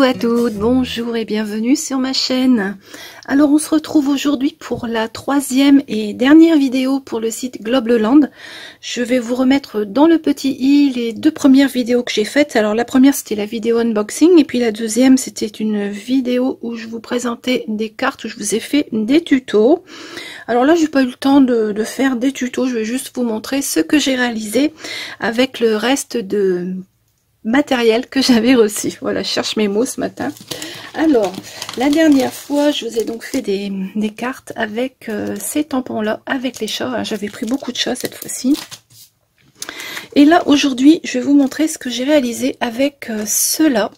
à toutes, bonjour et bienvenue sur ma chaîne. Alors on se retrouve aujourd'hui pour la troisième et dernière vidéo pour le site Globleland. Je vais vous remettre dans le petit i les deux premières vidéos que j'ai faites. Alors la première c'était la vidéo unboxing et puis la deuxième c'était une vidéo où je vous présentais des cartes, où je vous ai fait des tutos. Alors là j'ai pas eu le temps de faire des tutos, je vais juste vous montrer ce que j'ai réalisé avec le reste de matériel que j'avais reçu. Voilà, je cherche mes mots ce matin. Alors, la dernière fois, je vous ai donc fait des cartes avec ces tampons-là, avec les chats. J'avais pris beaucoup de chats cette fois-ci. Et là, aujourd'hui, je vais vous montrer ce que j'ai réalisé avec ceux-là.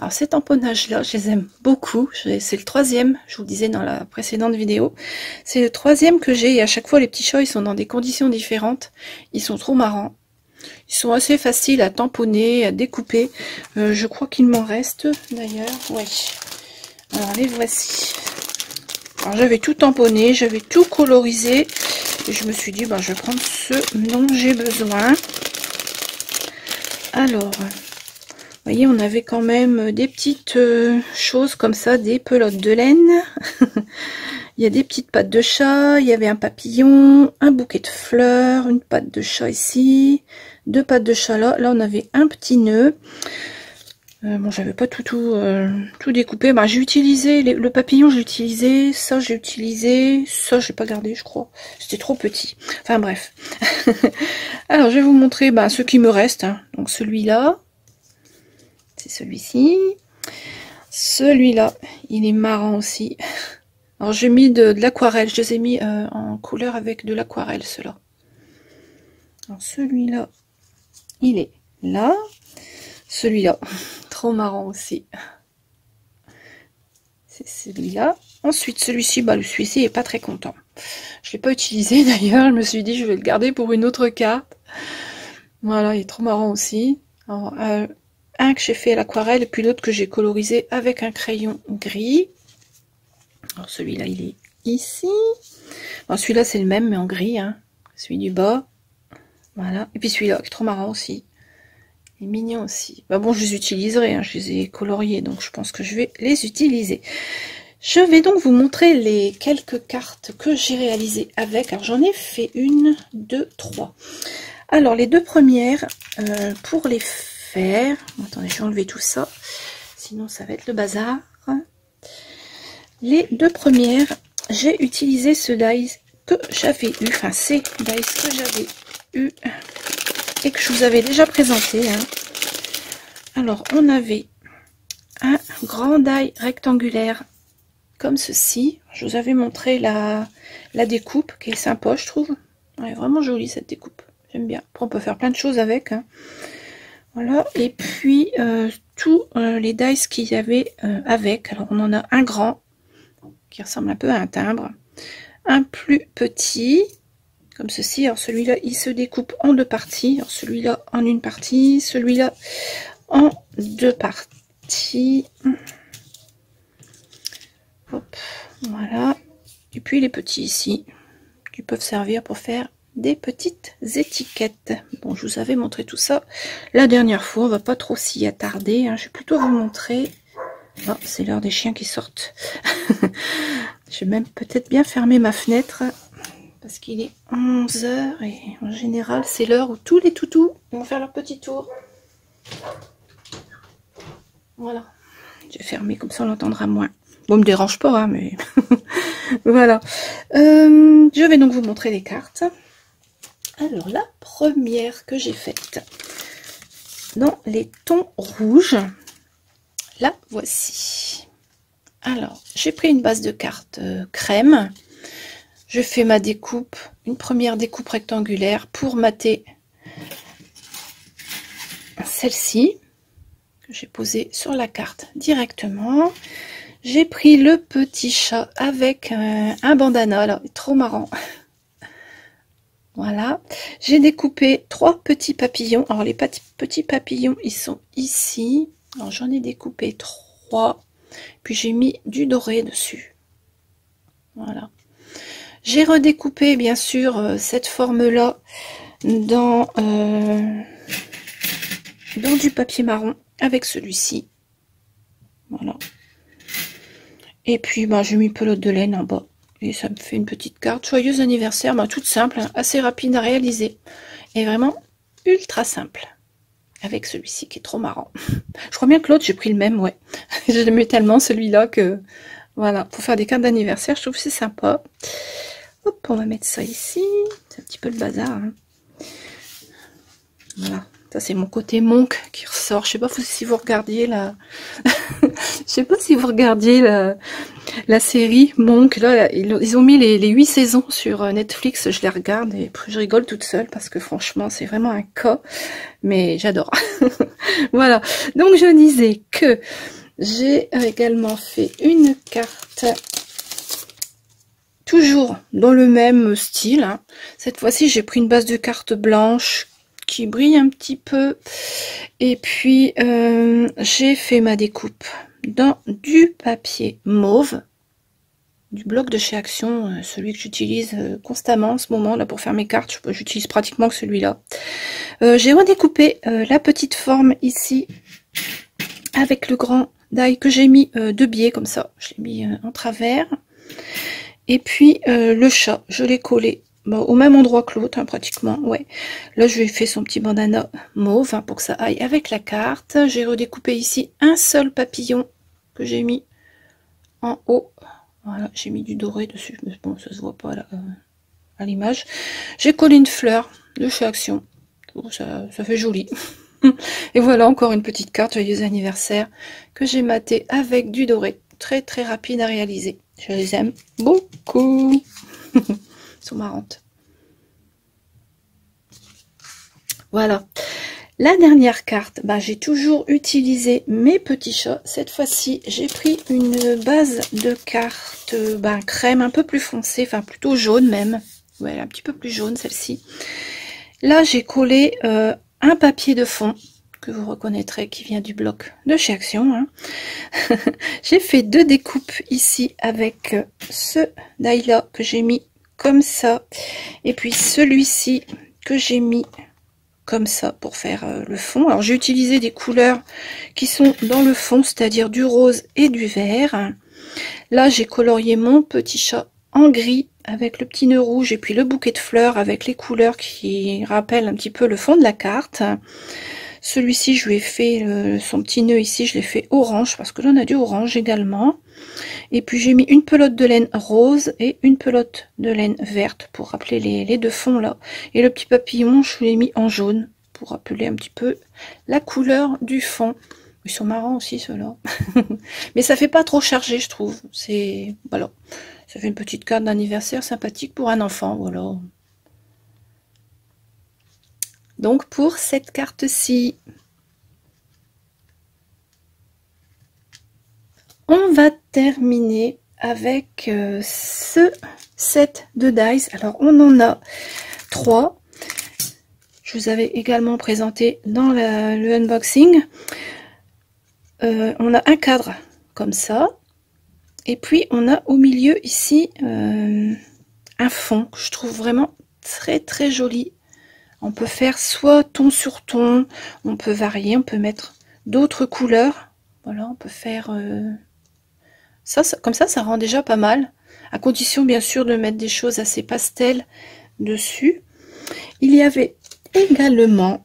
Alors, ces tamponnages-là, je les aime beaucoup. C'est le troisième, je vous le disais dans la précédente vidéo. C'est le troisième que j'ai. Et à chaque fois, les petits chats, ils sont dans des conditions différentes. Ils sont trop marrants. Ils sont assez faciles à tamponner, à découper. Je crois qu'il m'en reste d'ailleurs. Ouais. Alors les voici. Alors j'avais tout tamponné, j'avais tout colorisé. Et je me suis dit, ben, je vais prendre ceux dont j'ai besoin. Alors, vous voyez, on avait quand même des petites choses comme ça, des pelotes de laine. Il y a des petites pattes de chat, il y avait un papillon, un bouquet de fleurs, une patte de chat ici, deux pattes de chat là. Là, on avait un petit nœud. Bon, j'avais pas tout découpé. Bah, j'ai utilisé le papillon, j'ai utilisé ça, j'ai utilisé ça, j'ai pas gardé, je crois. C'était trop petit. Enfin bref. Alors, je vais vous montrer ce qui me reste. Hein. Donc celui-là, c'est celui-ci. Celui-là, il est marrant aussi. Alors j'ai mis de l'aquarelle, je les ai mis en couleur avec de l'aquarelle, ceux-là. Alors celui-là, il est là. Celui-là, trop marrant aussi. C'est celui-là. Ensuite, celui-ci, celui-ci n'est pas très content. Je ne l'ai pas utilisé d'ailleurs, je me suis dit je vais le garder pour une autre carte. Voilà, il est trop marrant aussi. Alors, un que j'ai fait à l'aquarelle et puis l'autre que j'ai colorisé avec un crayon gris. Alors celui-là, il est ici. Alors celui-là, c'est le même, mais en gris. Hein. Celui du bas. Voilà. Et puis celui-là, qui est trop marrant aussi. Il est mignon aussi. Bon, je les utiliserai. Hein. Je les ai coloriés, donc je pense que je vais les utiliser. Je vais donc vous montrer les quelques cartes que j'ai réalisées avec. Alors j'en ai fait une, deux, trois. Alors les deux premières, pour les faire... Attendez, je vais enlever tout ça. Sinon, ça va être le bazar. Les deux premières, j'ai utilisé ce dies que j'avais eu, enfin ces dies que j'avais eu et que je vous avais déjà présenté. Hein. Alors, on avait un grand die rectangulaire comme ceci. Je vous avais montré la découpe qui est sympa, je trouve. Elle est vraiment jolie cette découpe, j'aime bien. Après, on peut faire plein de choses avec. Hein. Voilà, et puis tous les dies qu'il y avait avec. Alors, on en a un grand qui ressemble un peu à un timbre, un plus petit comme ceci. Alors celui-là il se découpe en deux parties, celui-là en une partie, celui-là en deux parties. Hop, voilà. Et puis les petits ici qui peuvent servir pour faire des petites étiquettes. Bon, je vous avais montré tout ça la dernière fois, on va pas trop s'y attarder. Hein. Je vais plutôt vous montrer. Oh, c'est l'heure des chiens qui sortent. Je vais même peut-être bien fermer ma fenêtre parce qu'il est 11 h et en général c'est l'heure où tous les toutous vont faire leur petit tour. Voilà. Je vais fermer comme ça on l'entendra moins. Bon, me dérange pas, hein, mais voilà. Je vais donc vous montrer les cartes. Alors la première que j'ai faite dans les tons rouges. La voici. Alors, j'ai pris une base de cartes crème. Je fais ma découpe, une première découpe rectangulaire pour mater celle-ci que j'ai posée sur la carte directement. J'ai pris le petit chat avec un bandana, là, trop marrant. Voilà. J'ai découpé trois petits papillons. Alors, les petits papillons, ils sont ici. Alors j'en ai découpé 3, puis j'ai mis du doré dessus. Voilà. J'ai redécoupé bien sûr cette forme-là dans du papier marron avec celui-ci. Voilà. Et puis, bah, j'ai mis pelote de laine en bas. Et ça me fait une petite carte. Joyeux anniversaire, bah, toute simple, hein, assez rapide à réaliser. Et vraiment ultra simple. Avec celui-ci qui est trop marrant. Je crois bien que l'autre, j'ai pris le même, ouais. Je l'aimais tellement celui-là que... Voilà, pour faire des cartes d'anniversaire, je trouve que c'est sympa. Hop, on va mettre ça ici. C'est un petit peu le bazar. Hein. Voilà. Ça, c'est mon côté monk qui ressort. Je sais pas si vous regardiez la... Je sais pas si vous regardiez la série Monk. Là, ils ont mis les 8 saisons sur Netflix. Je les regarde et je rigole toute seule parce que franchement, c'est vraiment un cas. Mais j'adore. Voilà. Donc, je disais que j'ai également fait une carte toujours dans le même style. Hein. Cette fois-ci, j'ai pris une base de cartes blanche qui brille un petit peu. Et puis, j'ai fait ma découpe dans du papier mauve, du bloc de chez Action, celui que j'utilise constamment en ce moment là pour faire mes cartes. J'utilise pratiquement que celui-là. J'ai redécoupé la petite forme ici avec le grand die que j'ai mis de biais comme ça. Je l'ai mis en travers. Et puis le chat, je l'ai collé bon, au même endroit que l'autre, hein, pratiquement. Ouais. Là, je lui ai fait son petit bandana mauve hein, pour que ça aille avec la carte. J'ai redécoupé ici un seul papillon que j'ai mis en haut. Voilà, j'ai mis du doré dessus, mais bon, ça se voit pas là, à l'image. J'ai collé une fleur de chez Action. Oh, ça fait joli. Et voilà encore une petite carte joyeux anniversaire que j'ai matée avec du doré. Très très rapide à réaliser. Je les aime beaucoup. Ils sont marrantes. Voilà. La dernière carte, bah, j'ai toujours utilisé mes petits chats. Cette fois-ci, j'ai pris une base de cartes bah, crème un peu plus foncée, enfin plutôt jaune même. Ouais, un petit peu plus jaune celle-ci. Là, j'ai collé un papier de fond que vous reconnaîtrez qui vient du bloc de chez Action. Hein. J'ai fait 2 découpes ici avec ce die-là que j'ai mis comme ça. Et puis celui-ci que j'ai mis comme ça pour faire le fond. Alors j'ai utilisé des couleurs qui sont dans le fond, c'est-à-dire du rose et du vert. Là j'ai colorié mon petit chat en gris avec le petit nœud rouge et puis le bouquet de fleurs avec les couleurs qui rappellent un petit peu le fond de la carte. Celui-ci, je lui ai fait son petit nœud ici, je l'ai fait orange parce que j'en ai du orange également. Et puis j'ai mis une pelote de laine rose et une pelote de laine verte pour rappeler les deux fonds là. Et le petit papillon, je l'ai mis en jaune pour rappeler un petit peu la couleur du fond. Ils sont marrants aussi ceux-là. Mais ça fait pas trop chargé, je trouve. C'est voilà, ça fait une petite carte d'anniversaire sympathique pour un enfant, voilà. Donc pour cette carte-ci, on va terminer avec ce set de dice. Alors on en a 3. Je vous avais également présenté dans le unboxing. On a un cadre comme ça. Et puis on a au milieu ici un fond que je trouve vraiment très très joli. On peut faire soit ton sur ton, on peut varier, on peut mettre d'autres couleurs. Voilà, on peut faire ça, comme ça rend déjà pas mal. À condition bien sûr de mettre des choses assez pastel dessus. Il y avait également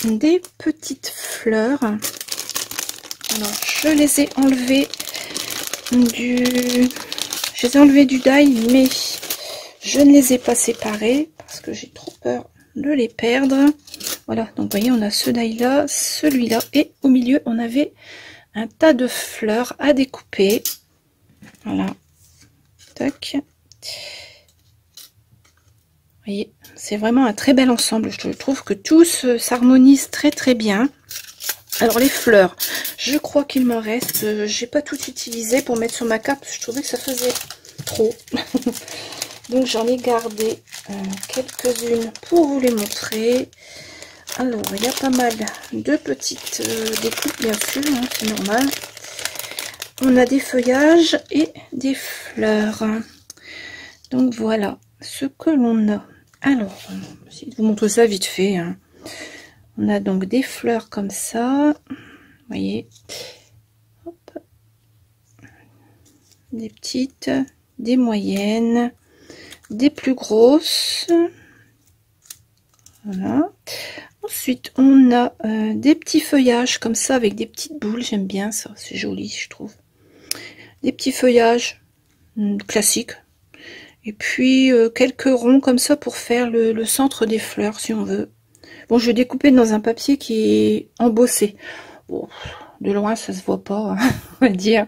des petites fleurs. Alors, je les ai enlevées du die, mais je ne les ai pas séparées parce que j'ai trop peur de les perdre. Voilà, donc vous voyez, on a ce die là, celui-là, et au milieu on avait un tas de fleurs à découper. Voilà, tac. Vous voyez, c'est vraiment un très bel ensemble. Je trouve que tout s'harmonise très très bien. Alors les fleurs, je crois qu'il m'en reste. J'ai pas tout utilisé pour mettre sur ma carte. Je trouvais que ça faisait trop. Donc j'en ai gardé quelques-unes pour vous les montrer. Alors il y a pas mal de petites découpes bien sûr, hein, c'est normal. On a des feuillages et des fleurs. Donc voilà ce que l'on a. Alors, je vais essayer de vous montrer ça vite fait. Hein. On a donc des fleurs comme ça. Vous voyez. des petites, des moyennes, des plus grosses. Voilà. Ensuite, on a des petits feuillages comme ça avec des petites boules. J'aime bien ça, c'est joli, je trouve. Des petits feuillages classiques. Et puis, quelques ronds comme ça pour faire le centre des fleurs, si on veut. Bon, je vais découper dans un papier qui est embossé. Bon, de loin, ça se voit pas, hein, on va dire.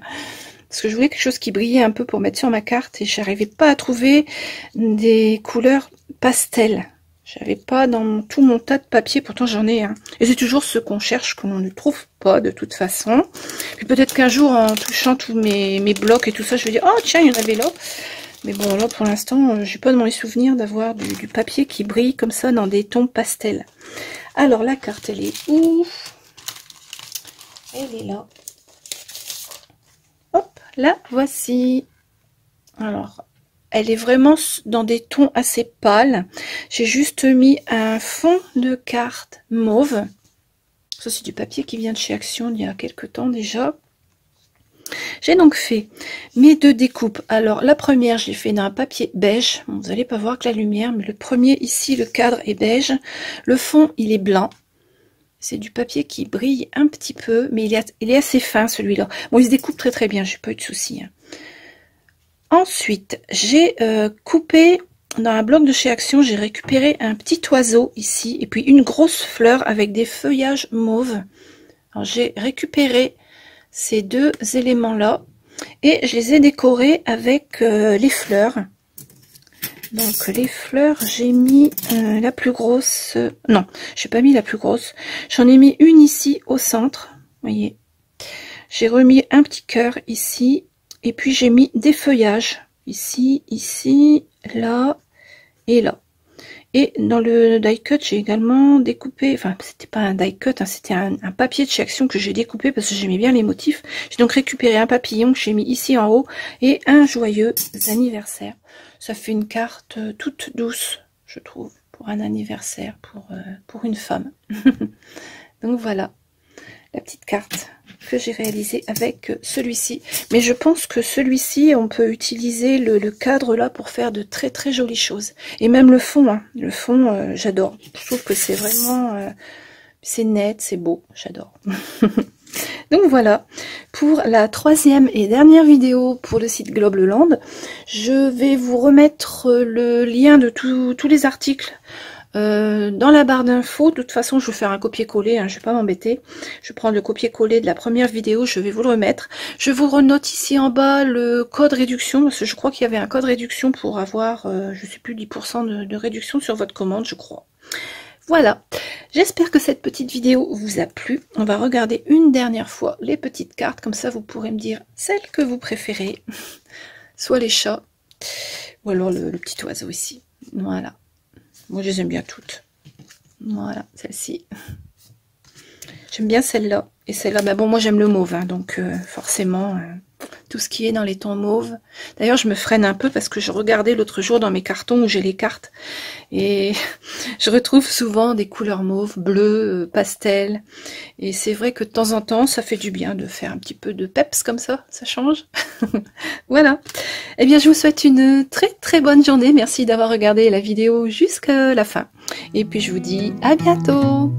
Parce que je voulais quelque chose qui brillait un peu pour mettre sur ma carte. Et j'arrivais pas à trouver des couleurs pastel. J'avais pas dans tout mon tas de papier, pourtant j'en ai un. Et c'est toujours ce qu'on cherche, que l'on ne trouve pas de toute façon. Puis peut-être qu'un jour, en touchant tous mes blocs et tout ça, je vais dire, oh tiens, il y en avait là. Mais bon, là pour l'instant, j'ai pas dans les souvenirs d'avoir du papier qui brille comme ça dans des tons pastels. Alors la carte, elle est où? Elle est là. Hop, la voici. Alors, elle est vraiment dans des tons assez pâles. J'ai juste mis un fond de carte mauve. Ça, c'est du papier qui vient de chez Action il y a quelques temps déjà. J'ai donc fait mes deux découpes. Alors, la première, je l'ai fait dans un papier beige. Bon, vous n'allez pas voir que la lumière, mais le premier ici, le cadre est beige. Le fond, il est blanc. C'est du papier qui brille un petit peu, mais il est assez fin, celui-là. Bon, il se découpe très très bien, j'ai pas eu de soucis, hein. Ensuite, j'ai coupé dans un bloc de chez Action, j'ai récupéré un petit oiseau ici, et puis une grosse fleur avec des feuillages mauves. Alors, j'ai récupéré ces deux éléments-là, et je les ai décorés avec les fleurs. Donc, les fleurs, j'ai mis la plus grosse... non, j'ai pas mis la plus grosse. J'en ai mis une ici, au centre, vous voyez. J'ai remis un petit cœur ici. Et puis j'ai mis des feuillages ici, ici, là et là. Et dans le die cut, j'ai également découpé, enfin c'était pas un die cut, hein, c'était un papier de chez Action que j'ai découpé parce que j'aimais bien les motifs. J'ai donc récupéré un papillon que j'ai mis ici en haut et un joyeux anniversaire. Ça fait une carte toute douce, je trouve, pour un anniversaire, pour une femme. Donc voilà, la petite carte que j'ai réalisé avec celui-ci. Mais je pense que celui-ci, on peut utiliser le cadre là pour faire de très très jolies choses. Et même le fond, hein. Le fond, j'adore. Je trouve que c'est vraiment... c'est net, c'est beau, j'adore. Donc voilà, pour la troisième et dernière vidéo pour le site Globleland, je vais vous remettre le lien de tous les articles dans la barre d'infos. De toute façon, je vais faire un copier-coller, hein, je vais pas m'embêter. Je vais prendre le copier-coller de la première vidéo, je vais vous le remettre. Je vous renote ici en bas le code réduction, parce que je crois qu'il y avait un code réduction pour avoir, je sais plus, 10% de réduction sur votre commande, je crois. Voilà, j'espère que cette petite vidéo vous a plu. On va regarder une dernière fois les petites cartes, comme ça vous pourrez me dire celle que vous préférez. Soit les chats, ou alors le petit oiseau ici. Voilà. Moi, je les aime bien toutes. Voilà, celle-ci. J'aime bien celle-là. Et celle-là, bah bon, moi, j'aime le mauve. Hein, donc, forcément, tout ce qui est dans les tons mauves. D'ailleurs, je me freine un peu parce que je regardais l'autre jour dans mes cartons où j'ai les cartes. Et je retrouve souvent des couleurs mauves, bleues, pastel. Et c'est vrai que de temps en temps, ça fait du bien de faire un petit peu de peps comme ça. Ça change. Voilà. Eh bien, je vous souhaite une très très bonne journée. Merci d'avoir regardé la vidéo jusqu'à la fin. Et puis, je vous dis à bientôt.